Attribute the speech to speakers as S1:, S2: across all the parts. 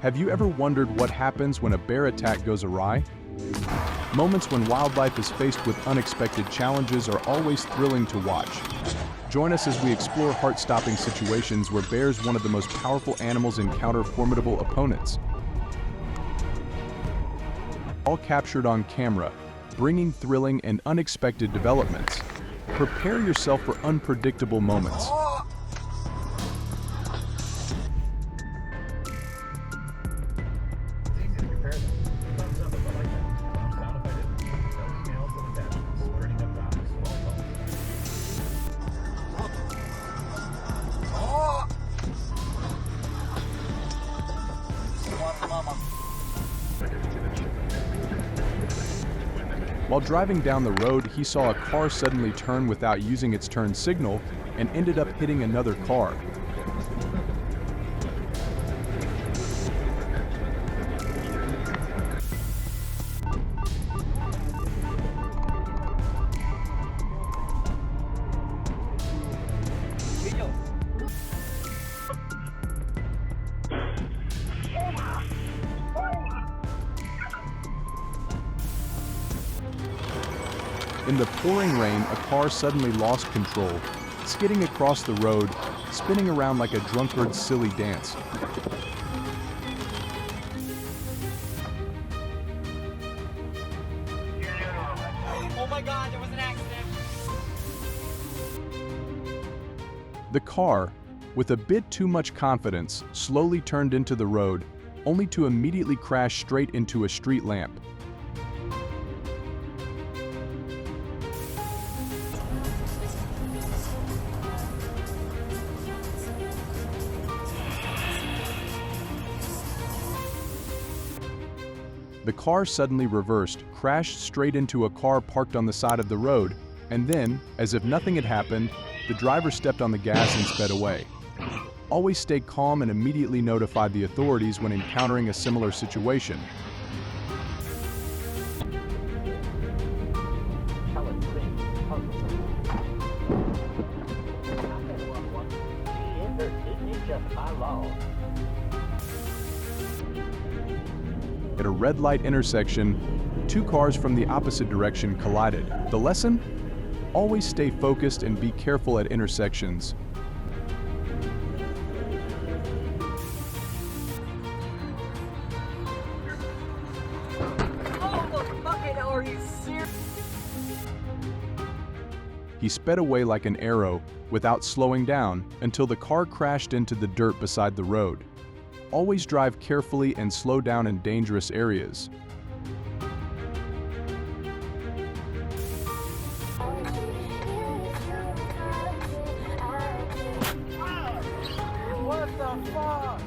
S1: Have you ever wondered what happens when a bear attack goes awry? Moments when wildlife is faced with unexpected challenges are always thrilling to watch. Join us as we explore heart-stopping situations where bears, one of the most powerful animals, encounter formidable opponents. All captured on camera, bringing thrilling and unexpected developments. Prepare yourself for unpredictable moments. While driving down the road, he saw a car suddenly turn without using its turn signal and ended up hitting another car. In the pouring rain, a car suddenly lost control, skidding across the road, spinning around like a drunkard's silly dance.
S2: Oh my God, there was an accident!
S1: The car, with a bit too much confidence, slowly turned into the road, only to immediately crash straight into a street lamp. The car suddenly reversed, crashed straight into a car parked on the side of the road, and then, as if nothing had happened, the driver stepped on the gas and sped away. Always stay calm and immediately notify the authorities when encountering a similar situation. At a red light intersection, two cars from the opposite direction collided. The lesson? Always stay focused and be careful at intersections.
S2: Oh, fucking, are you serious?
S1: He sped away like an arrow without slowing down until the car crashed into the dirt beside the road. Always drive carefully and slow down in dangerous areas.
S2: What the fuck?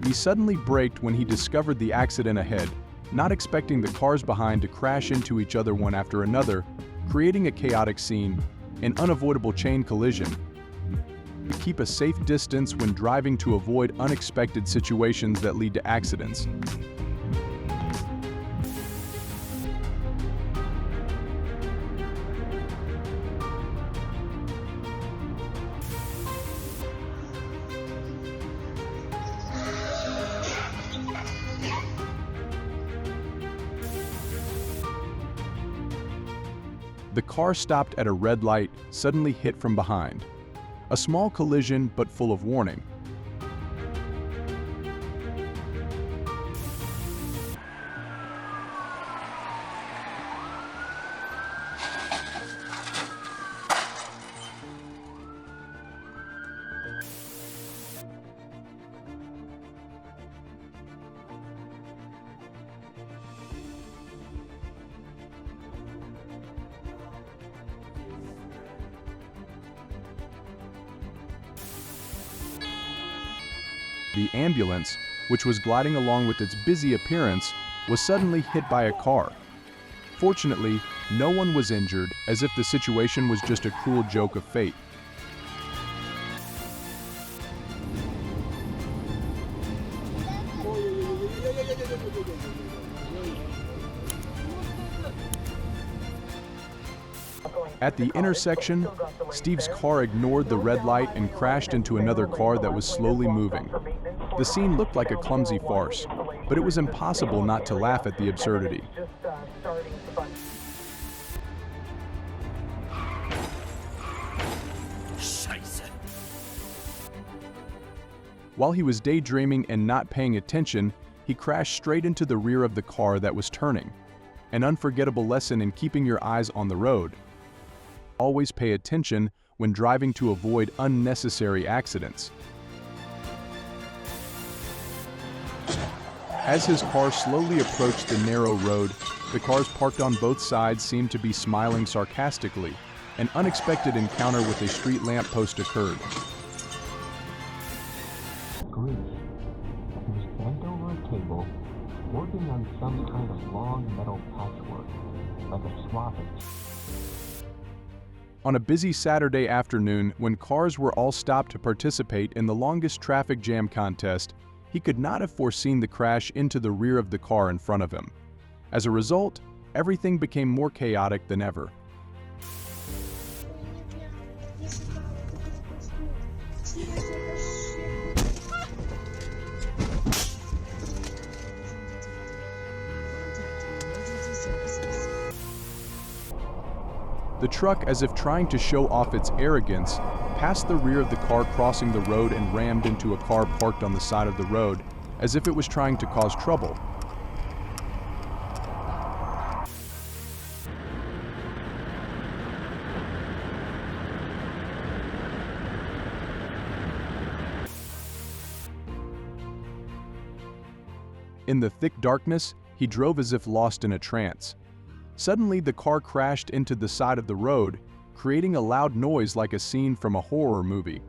S1: He suddenly braked when he discovered the accident ahead, not expecting the cars behind to crash into each other one after another, creating a chaotic scene, an unavoidable chain collision. Keep a safe distance when driving to avoid unexpected situations that lead to accidents. The car stopped at a red light, suddenly hit from behind. A small collision, but full of warning. The ambulance, which was gliding along with its busy appearance, was suddenly hit by a car. Fortunately, no one was injured, as if the situation was just a cruel joke of fate.
S3: Going
S1: At the intersection, Steve's car ignored the red light and crashed into another car that was slowly moving. The scene looked like a clumsy farce, but it was impossible not to laugh at the absurdity. While he was daydreaming and not paying attention, he crashed straight into the rear of the car that was turning. An unforgettable lesson in keeping your eyes on the road. Always pay attention when driving to avoid unnecessary accidents. As his car slowly approached the narrow road, the cars parked on both sides seemed to be smiling sarcastically. An unexpected encounter with a street lamppost occurred.
S3: Greece. He was bent over a table, working on some kind of long metal patchwork, like a swappage.
S1: On a busy Saturday afternoon, when cars were all stopped to participate in the longest traffic jam contest, he could not have foreseen the crash into the rear of the car in front of him. As a result, everything became more chaotic than ever. The truck, as if trying to show off its arrogance, passed the rear of the car crossing the road and rammed into a car parked on the side of the road, as if it was trying to cause trouble. In the thick darkness, he drove as if lost in a trance. Suddenly, the car crashed into the side of the road, creating a loud noise like a scene from a horror movie.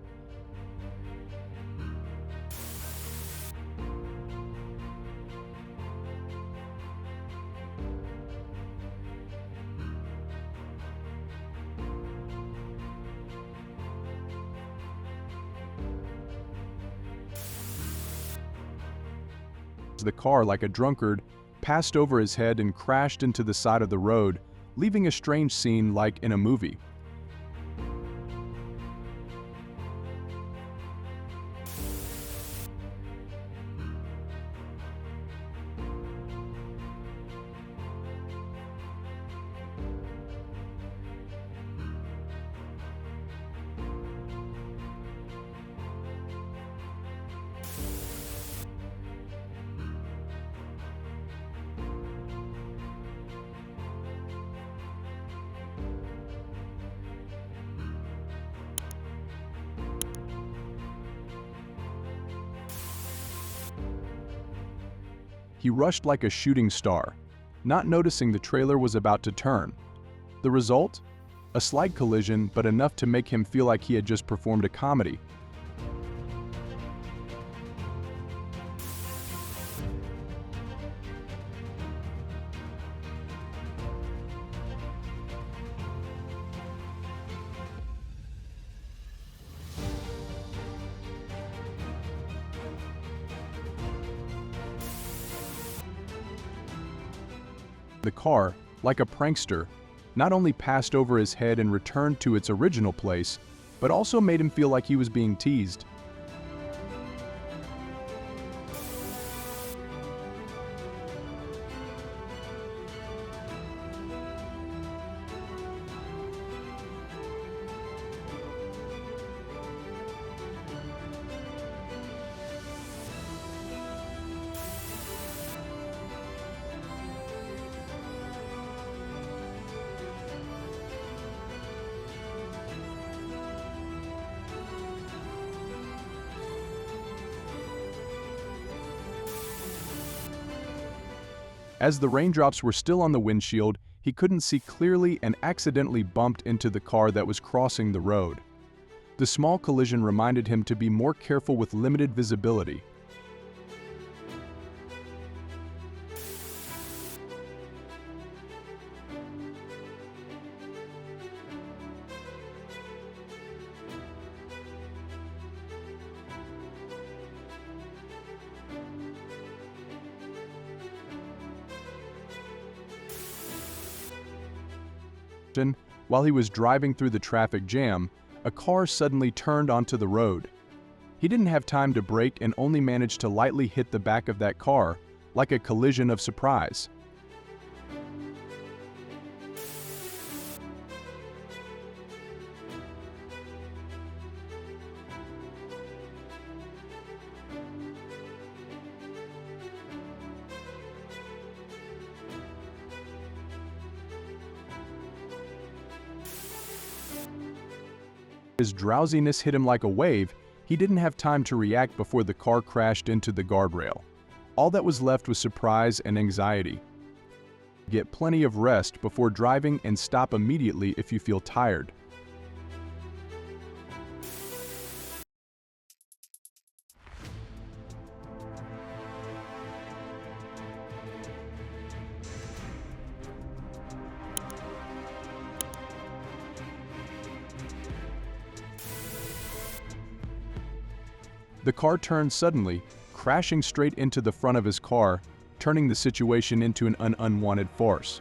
S1: The car, like a drunkard, passed over his head and crashed into the side of the road, leaving a strange scene like in a movie. He rushed like a shooting star, not noticing the trailer was about to turn. The result? A slight collision, but enough to make him feel like he had just performed a comedy. The car, like a prankster, not only passed over his head and returned to its original place, but also made him feel like he was being teased. As the raindrops were still on the windshield, he couldn't see clearly and accidentally bumped into the car that was crossing the road. The small collision reminded him to be more careful with limited visibility. While he was driving through the traffic jam, a car suddenly turned onto the road. He didn't have time to brake and only managed to lightly hit the back of that car, like a collision of surprise. His drowsiness hit him like a wave. He didn't have time to react before the car crashed into the guardrail. All that was left was surprise and anxiety. Get plenty of rest before driving and stop immediately if you feel tired. The car turned suddenly, crashing straight into the front of his car, turning the situation into an unwanted farce.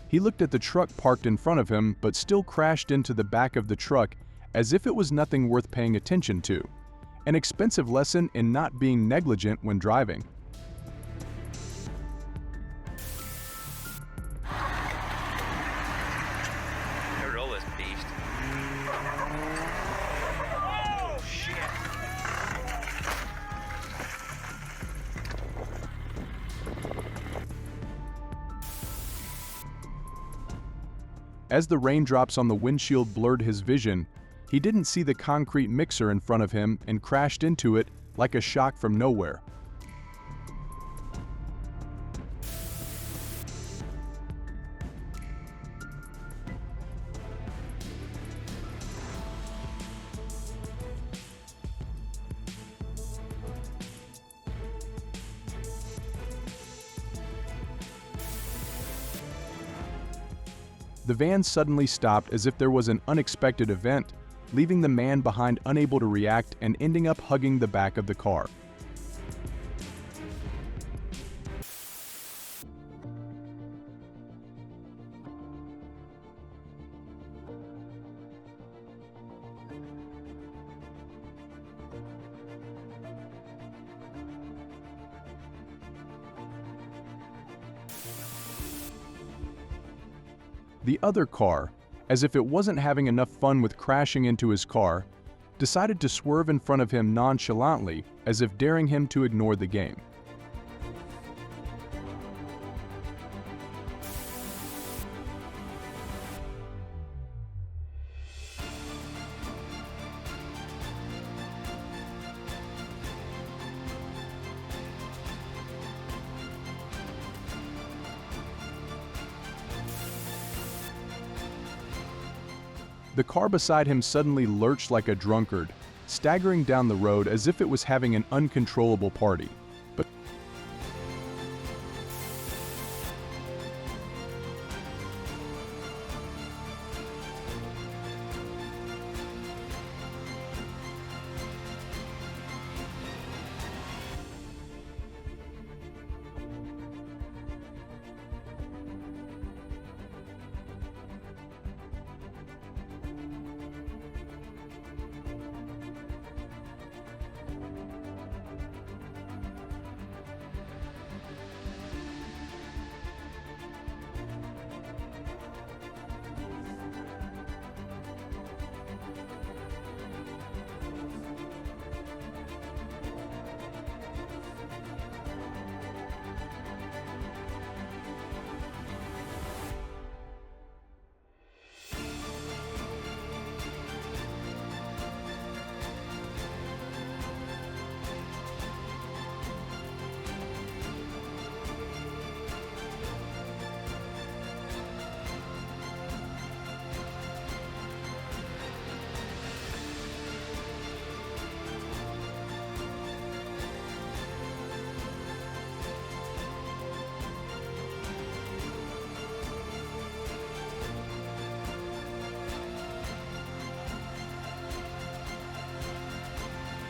S1: He looked at the truck parked in front of him, but still crashed into the back of the truck as if it was nothing worth paying attention to. An expensive lesson in not being negligent when driving.
S4: Roll this beast. Oh, shit.
S1: As the raindrops on the windshield blurred his vision, he didn't see the concrete mixer in front of him and crashed into it like a shock from nowhere. The van suddenly stopped as if there was an unexpected event, leaving the man behind unable to react and ending up hugging the back of the car. The other car, as if it wasn't having enough fun with crashing into his car, decided to swerve in front of him nonchalantly, as if daring him to ignore the game. The car beside him suddenly lurched like a drunkard, staggering down the road as if it was having an uncontrollable party.